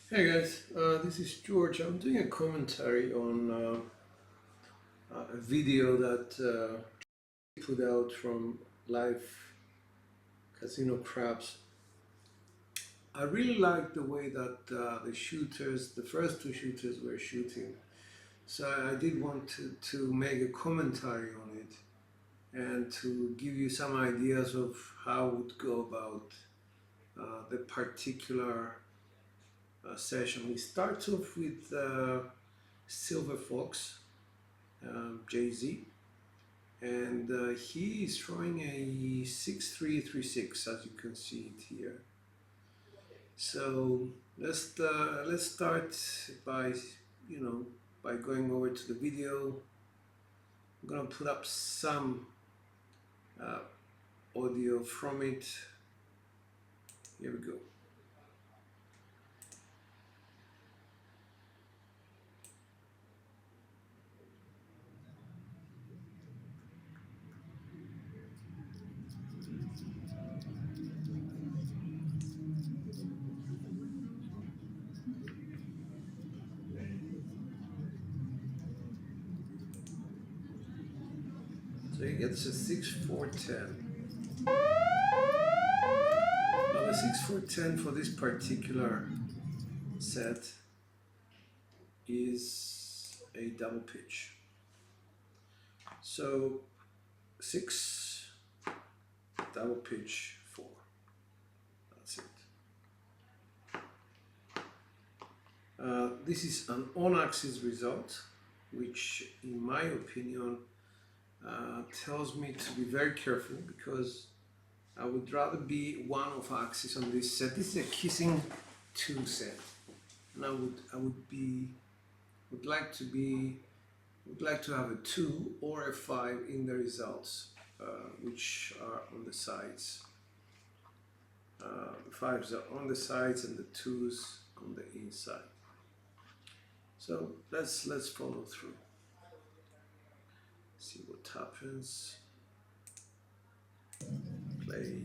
Hey guys, this is George. I'm doing a commentary on a video that put out from Live Casino Craps. I really like the way that the first two shooters were shooting. So I did want to make a commentary on it and to give you some ideas of how I would go about the particular session. We start off with Silver Fox, Jay-Z, and he is throwing a 6-3-3-6, as you can see it here. So let's start by you know by going over to the video. I'm gonna put up some uh, audio from it. Here we go. So he gets a 6-4-10. Now the 6-4-10 for this particular set is a double pitch. So 6 double pitch 4. That's it. This is an on-axis result, which in my opinion tells me to be very careful because I would rather be one off axis on this set. This is a kissing 2 set, and would like to have a 2 or a 5 in the results, which are on the sides. The 5s are on the sides and the 2s on the inside. So let's follow through. See what happens. Play.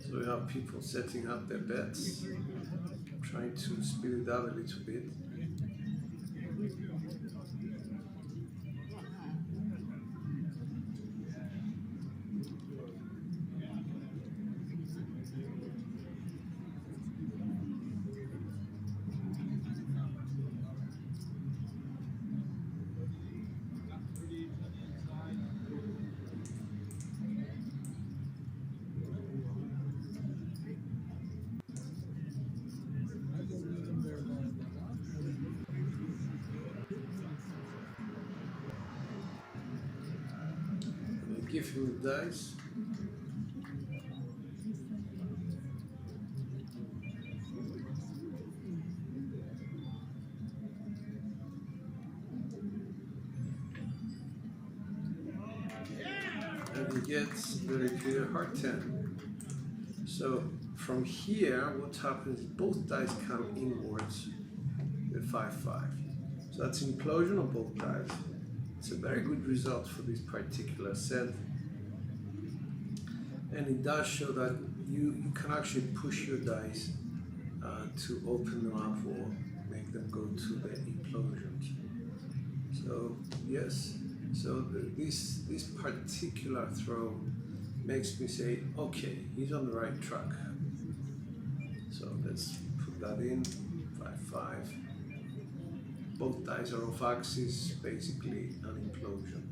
So we have people setting up their bets, trying to speed it up a little bit. And I give him the dice. And he gets very clear heart 10. So from here, what happens is both dice come inwards with 5-5. So that's implosion of both dice. It's a very good result for this particular set. And it does show that you can actually push your dice to open them up or make them go to the implosions. So yes, so this particular throw makes me say, okay, he's on the right track. So let's put that in, 5-5. Both dice are off axis, basically an implosion.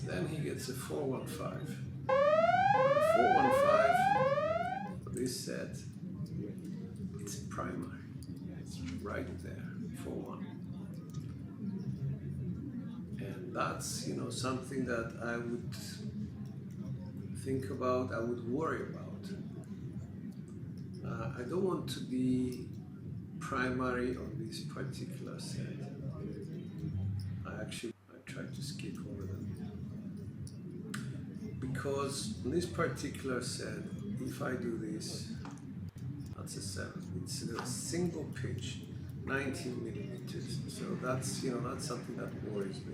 Then he gets a 4-1-5. 4-1-5 for this set, it's primary. It's right there, 4-1. that's something that I would think about, I would worry about. I don't want to be primary on this particular set. I tried to skip over them because in this particular set, if I do this, that's a 7. It's a single pitch, 19 millimeters. So that's that's something that worries me.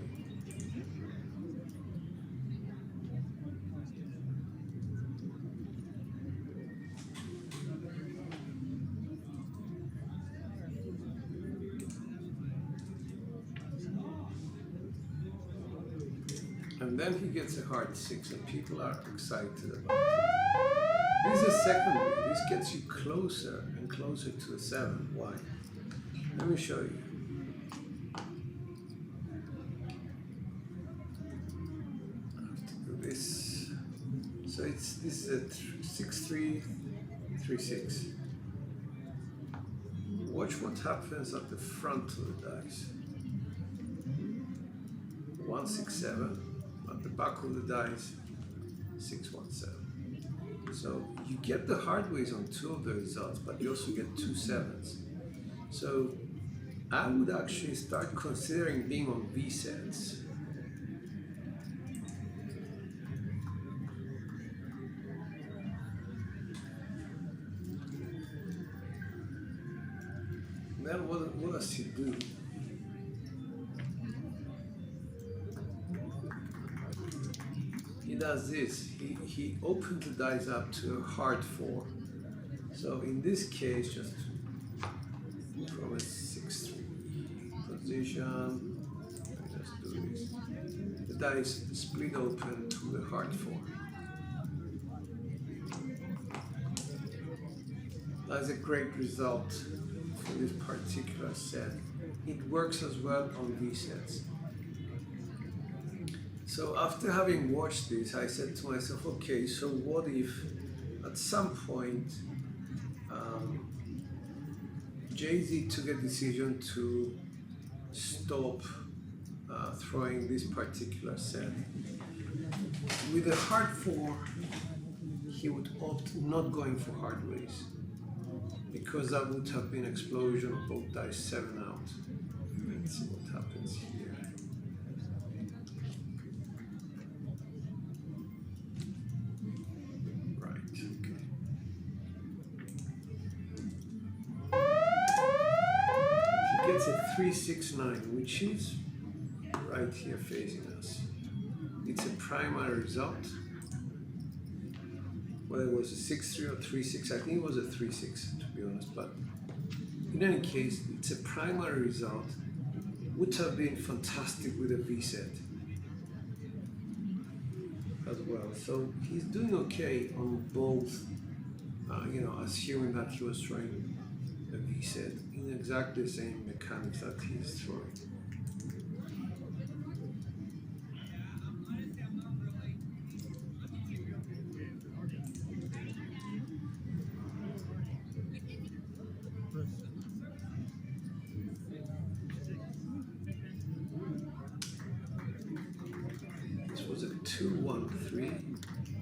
And then he gets a hard 6 and people are excited about it. This is a secondary. This gets you closer and closer to a 7. Why? Let me show you. I have to do this. So this is a 6-3, 3-6. Watch what happens at the front of the dice. 1-6-7. At the back of the dice, 6-1-7. So you get the hard ways on 2 of the results, but you also get 2 7s. So I would actually start considering being on V sets. Then what does he do? He does this. He opens the dice up to a hard 4. So in this case, just from a 6-3 position, just do this. The dice split open to the hard 4. That's a great result for this particular set. It works as well on V sets. So after having watched this, I said to myself, okay, so what if at some point Jay-Z took a decision to stop throwing this particular set. With a hard 4, he would opt not going for hard ways, because that would have been explosion of both dice 7 out. Let's see what happens here. It's a 3-6-9, which is right here facing us. It's a primary result. Whether it was a 6-3 or 3-6, I think it was a 3-6 to be honest, but in any case, it's a primary result. Would have been fantastic with a V set as well. So he's doing okay on both, assuming that he was throwing a V set in exactly the same mechanics that he's throwing. This was a 2-1-3.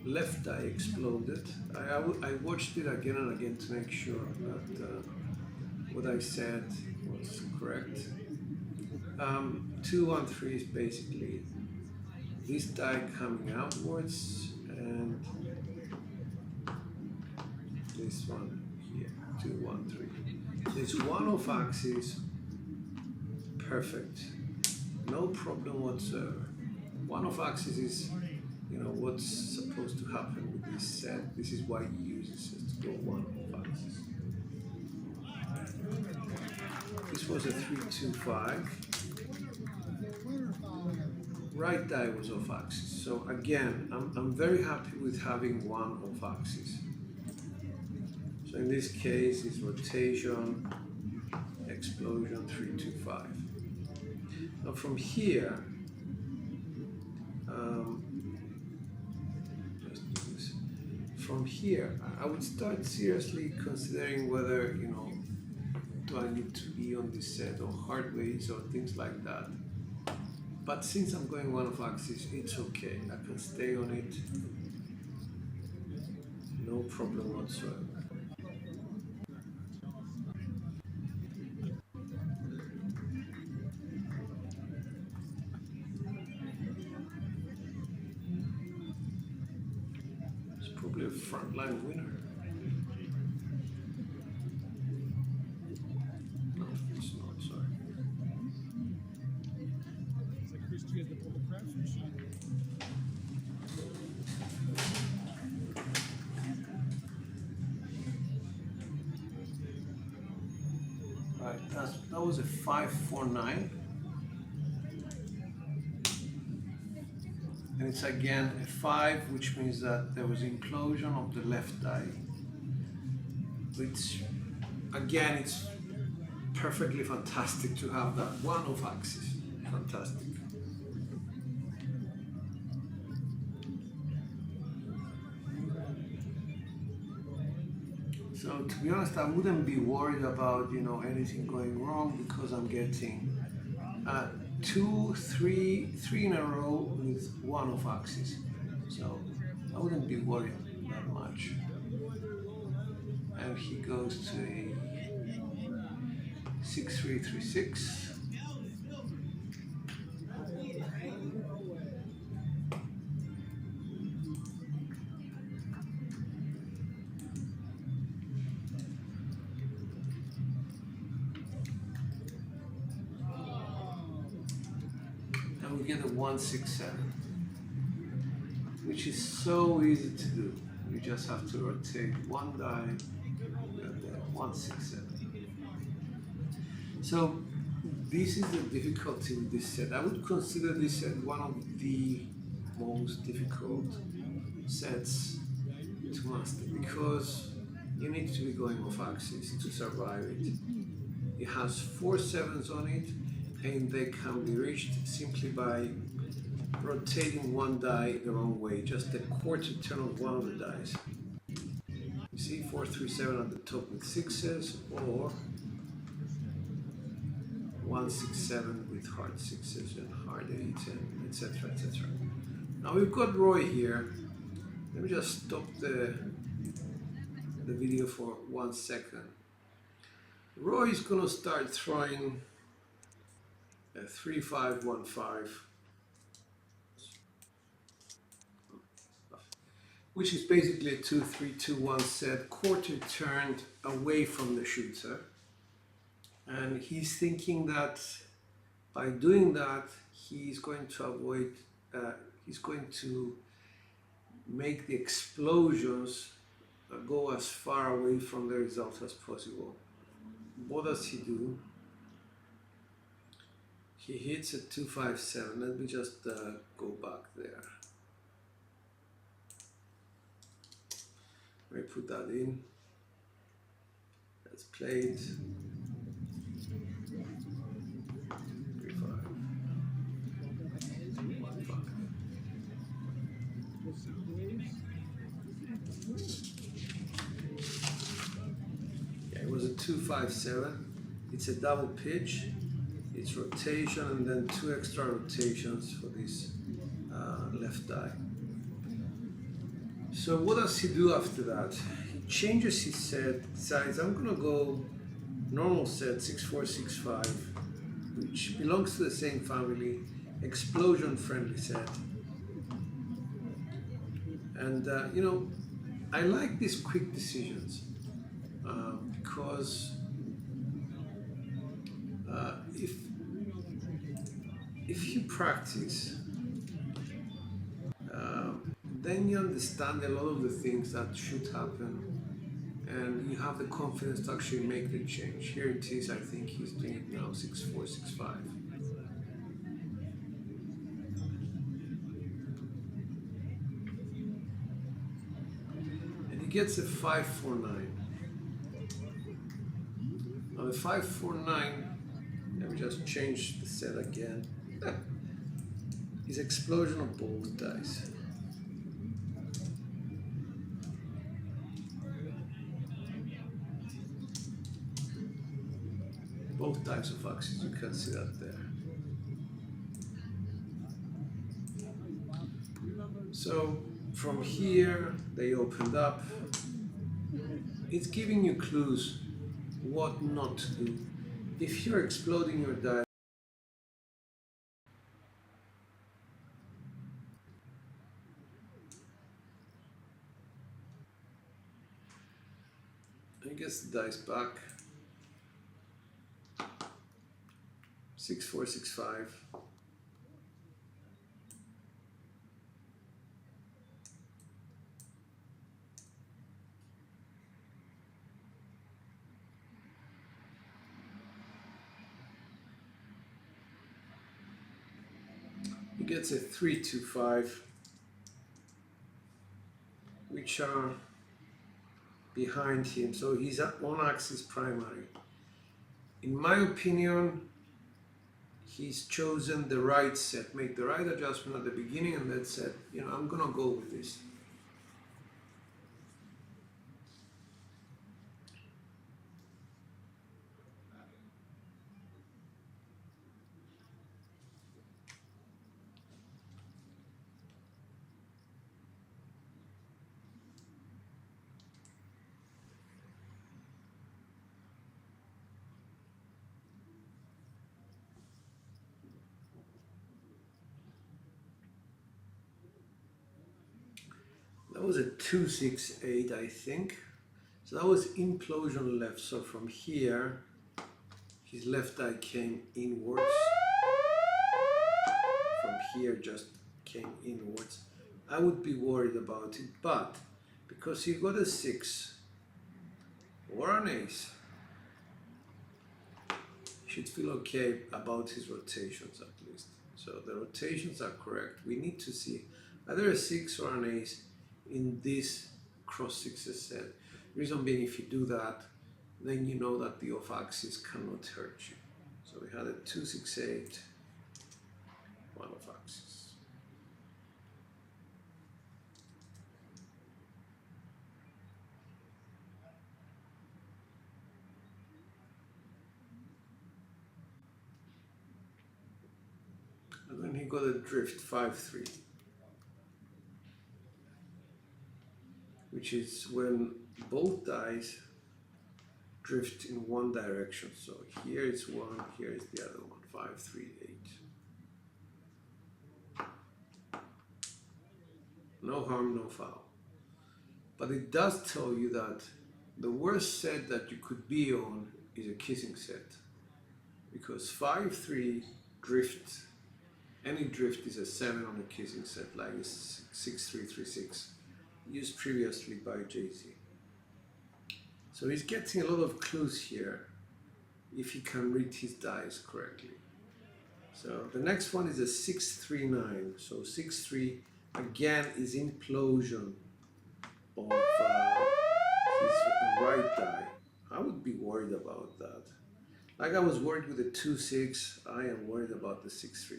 Left eye exploded. I watched it again and again to make sure that what I said was correct. 2-1-3 is basically this die coming outwards and this one here, 2-1-3. This one off axis, perfect, no problem whatsoever. One off axis is what's supposed to happen with this set. This is why he uses it to go one off axis. This was a 3-2-5. Right die was off axis. So again, I'm very happy with having one off axis. So in this case, it's rotation, explosion, 3-2-5. Now from here, from here, I would start seriously considering whether, do I need to be on this set or hard ways or things like that. But since I'm going one of axis, it's okay. I can stay on it, no problem whatsoever. It's probably a frontline winner. No, it's not, sorry. Right, that was a 5-4-9. And it's again a 5, which means that there was implosion of the left die. Which, again, it's perfectly fantastic to have that one off axis. Fantastic. So to be honest, I wouldn't be worried about anything going wrong, because I'm getting 2, 3 in a row with one off axis. So I wouldn't be worried that much. And he goes to a 6-3-3-6. And we get a 1-6-7, which is so easy to do. You just have to rotate one die, and then 1-6-7. So this is the difficulty with this set. I would consider this set one of the most difficult sets to master, because you need to be going off axis to survive it. It has 4 7s on it, and they can be reached simply by rotating one die the wrong way, just a quarter turn of one of the dice. You see 4-3-7 at the top with 6s, or 1-6-7 with hard 6s and hard 8s, and etc. etc. Now we've got Roy here. Let me just stop the video for 1 second. Roy is going to start throwing a 3-5-1-5, which is basically a 2-3-2-1 set, quarter turned away from the shooter. And he's thinking that by doing that, he's going to avoid, he's going to make the explosions go as far away from the result as possible. What does he do? He hits a 2-5-7. Let me just go back there. Let me put that in. That's played. 3-5. 1-5. Yeah, it was a 2-5-7. It's a double pitch. It's rotation and then 2 extra rotations for this left die. So what does he do after that? He changes his set, decides I'm going to go normal set 6-4-6-5, which belongs to the same family, explosion friendly set. And I like these quick decisions because if you practice, then you understand a lot of the things that should happen, and you have the confidence to actually make the change. Here it is, I think he's doing it now, 6-4-6-5. And he gets a 5-4-9. Now the 5-4-9, let me just change the set again, is explosion of both dice. Both types of axes, you can see that there. So from here they opened up. It's giving you clues what not to do. If you're exploding your die, I guess the dice back. 6 4 6 5. He gets a 3 2 5, which are behind him, so he's at one axis primary. In my opinion, he's chosen the right set, make the right adjustment at the beginning, and then said, you know, I'm gonna go with this. That was a 2 6 8, I think. So that was implosion left. So from here, his left eye came inwards. From here, just came inwards. I would be worried about it, but because he got a 6 or an ace, he should feel okay about his rotations at least. So the rotations are correct. We need to see either a 6 or an ace in this cross sixes set. Reason being, if you do that, then you know that the off axis cannot hurt you. So we had a 2 6 8, one off axis. And then he got a drift 5 3, which is when both dice drift in one direction. So here is one, here is the other one. 5 3 8. No harm, no foul. But it does tell you that the worst set that you could be on is a kissing set, because 5 3 drift, any drift is a 7 on a kissing set, like 6 3 3 6, used previously by Jay-Z. So he's getting a lot of clues here if he can read his dice correctly. So the next one is a 6 3 9. So 6 3 again is implosion of his right die. I would be worried about that. Like I was worried with the 2 6, I am worried about the 6 3.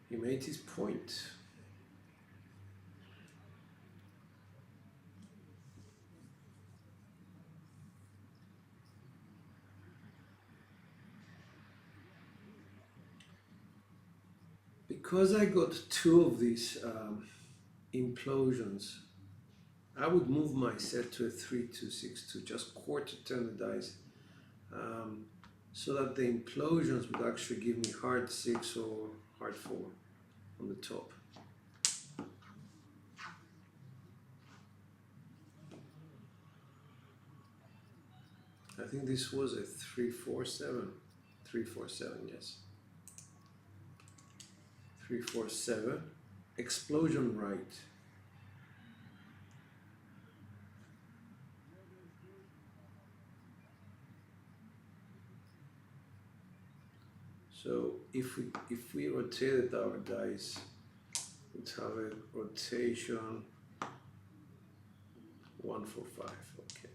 He made his point. Because I got two of these implosions, I would move my set to a 3 2 6 to just quarter turn the dice, so that the implosions would actually give me hard 6 or hard 4 on the top. I think this was a 3 4 7. 3 4 7, yes. 3 4 7. Explosion right. So if we rotated our dice, we'd have a rotation 1 4 5. Okay.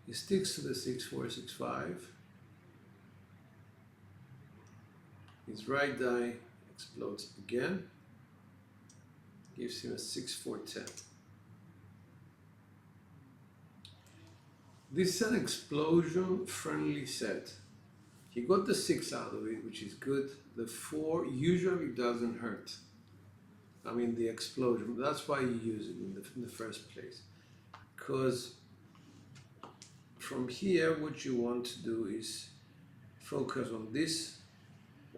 He sticks to the 6-4-6-5. His right die explodes again, gives him a 6-4-10. This is an explosion-friendly set. He got the 6 out of it, which is good. The 4 usually doesn't hurt. I mean, the explosion. That's why you use it in the first place. Because from here, what you want to do is focus on this,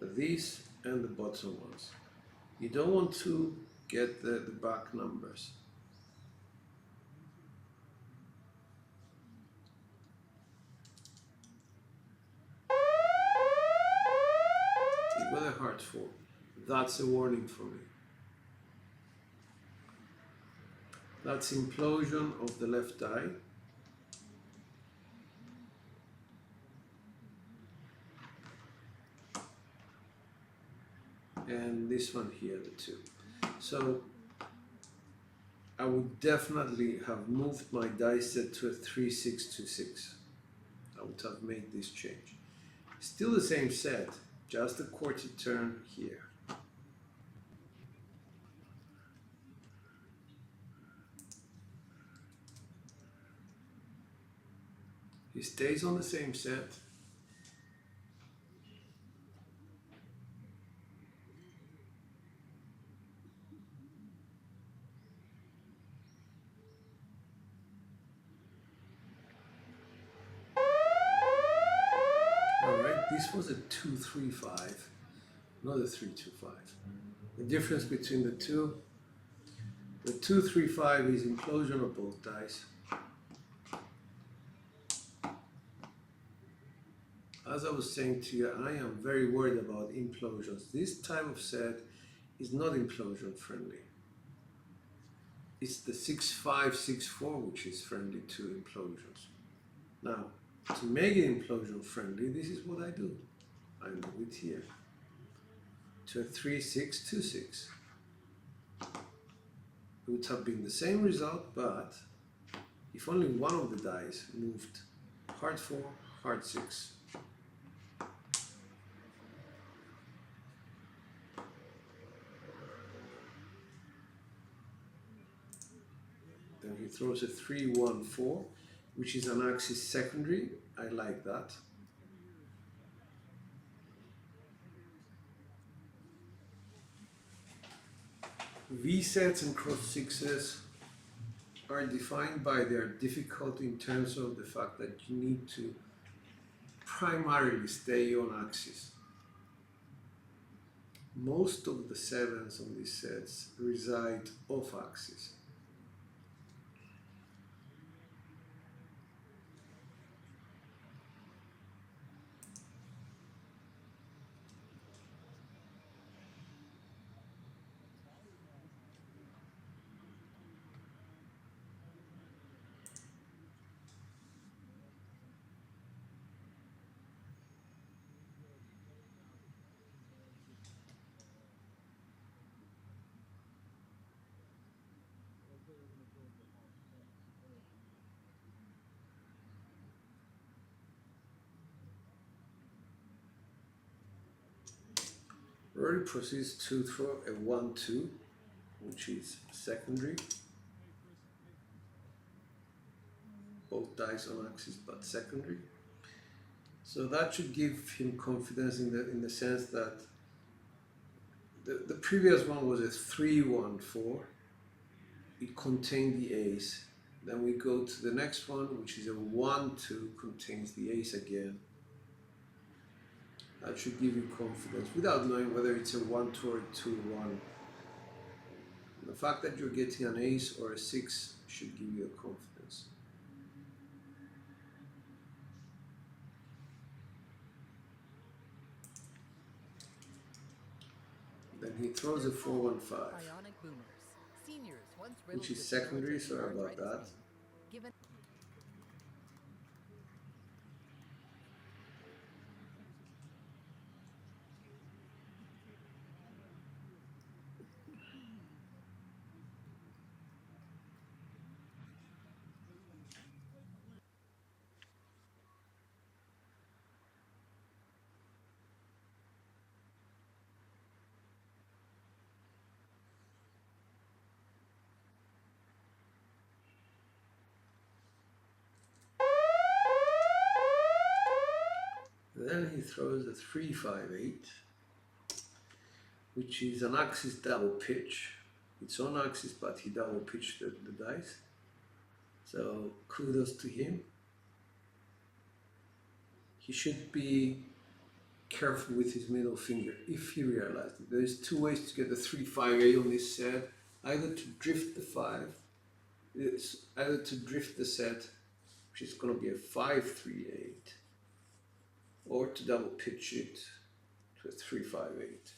these, and the bottom ones. You don't want to get the back numbers. He got a heart 4. That's a warning for me. That's implosion of the left die. And this one here, the 2. So I would definitely have moved my dice set to a 3-6-2-6. I would have made this change. Still the same set, just a quarter turn here. He stays on the same set. Alright, this was a 2-3-5, not a 3-2-5. The difference between the two, the 2-3-5 is implosion of both dice. As I was saying to you, I am very worried about implosions. This type of set is not implosion friendly. It's the 6-5-6-4 which is friendly to implosions. Now, to make it implosion friendly, this is what I do. I move it here to a 3-6-2-6. It would have been the same result, but if only one of the dice moved heart 4, heart 6. Then he throws a 3-1-4, which is an axis secondary. I like that. V sets and cross 6s are defined by their difficulty in terms of the fact that you need to primarily stay on axis. Most of the 7s on these sets reside off axis. Rory proceeds to throw a 1-2, which is secondary. Both dice on axis, but secondary. So that should give him confidence in the sense that the previous one was a 3-1-4. It contained the ace. Then we go to the next one, which is a 1-2, contains the ace again. That should give you confidence without knowing whether it's a 1-2 or a 2-1. The fact that you're getting an ace or a 6 should give you a confidence. Then he throws a 4-1-5, which is secondary, sorry about that. then he throws a 3-5-8, which is an axis double pitch. It's on axis, but he double pitched the dice. So kudos to him. He should be careful with his middle finger if he realized it. There's two ways to get the 3-5-8 on this set. Either to drift the 5, it's either to drift the set, which is going to be a 5-3-8, or to double pitch it to a 3-5-8.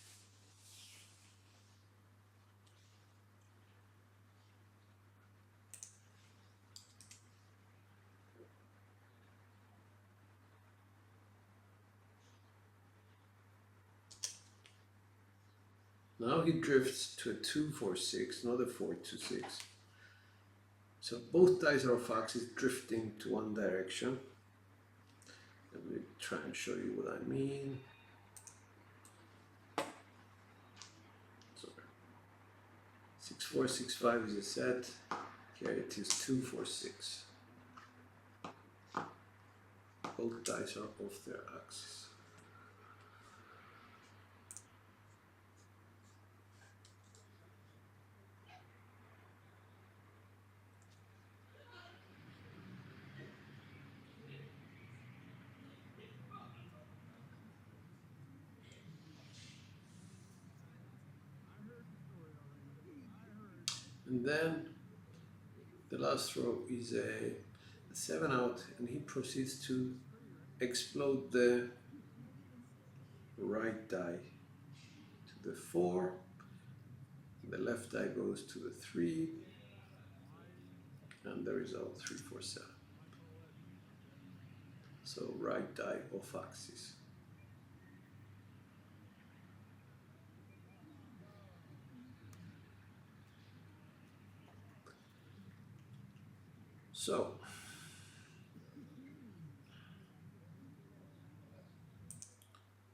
Now he drifts to a 2-4-6, not a 4-2-6. So both dice are off axis, drifting to one direction. Let me try and show you what I mean. Sorry. 6-4, 6-5 is a set. Here it is 2-4-6. Both dice are off their axis. And then the last row is a 7 out, and he proceeds to explode the right die to the 4, the left die goes to the 3, and the result 3-4-7. So right die off axis. So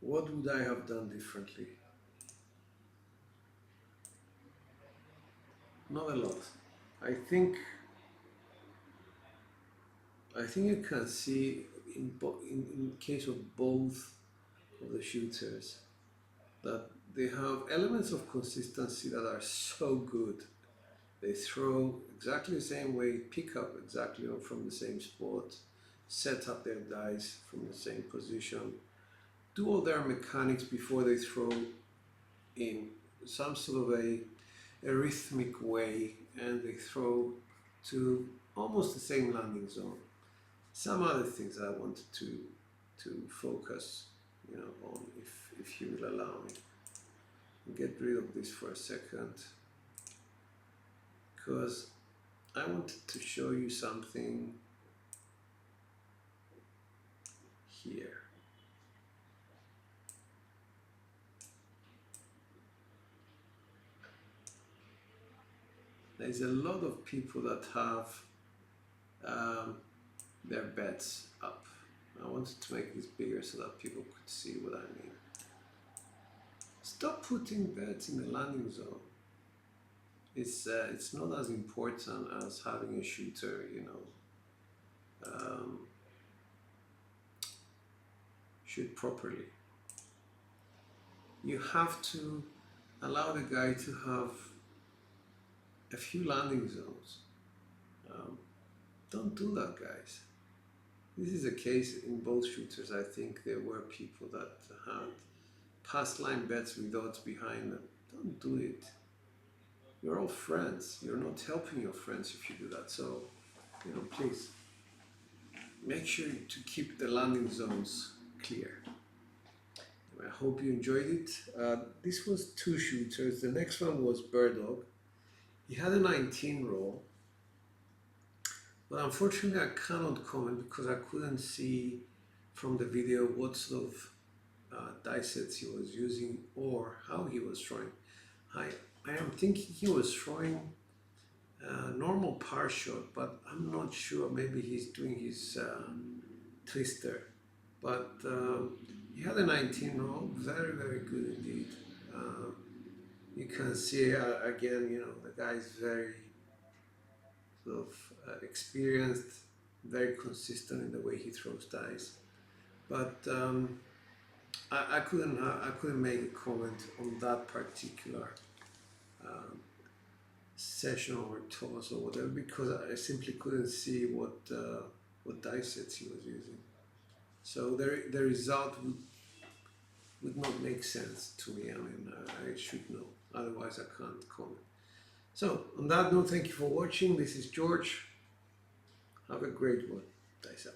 what would I have done differently? Not a lot. I think you can see in case of both of the shooters that they have elements of consistency that are so good. They throw exactly the same way, pick up exactly from the same spot, set up their dice from the same position, do all their mechanics before they throw in some sort of a rhythmic way, and they throw to almost the same landing zone. Some other things I wanted to focus, on, if you will allow me. Get rid of this for a second, because I wanted to show you something here. There's a lot of people that have their bets up. I wanted to make this bigger so that people could see what I mean. Stop putting bets in the landing zone. It's not as important as having a shooter, shoot properly. You have to allow the guy to have a few landing zones. Don't do that, guys. This is a case in both shooters. I think there were people that had pass line bets with odds behind them. Don't do it. You're all friends. You're not helping your friends if you do that. So, please make sure to keep the landing zones clear. I hope you enjoyed it. This was two shooters. The next one was Birdog. He had a 19 roll, but unfortunately I cannot comment because I couldn't see from the video what sort of dice sets he was using or how he was throwing. I am thinking he was throwing a normal par shot, but I'm not sure. Maybe he's doing his twister. But he had a 19 roll, very, very good indeed. You can see again, the guy is very sort of experienced, very consistent in the way he throws dice. But I couldn't make a comment on that particular session or toss or whatever because I simply couldn't see what dice sets he was using. So the result would not make sense to me. I mean, I should know, otherwise I can't comment. So on that note, thank you for watching. This is George. Have a great one. Dice up.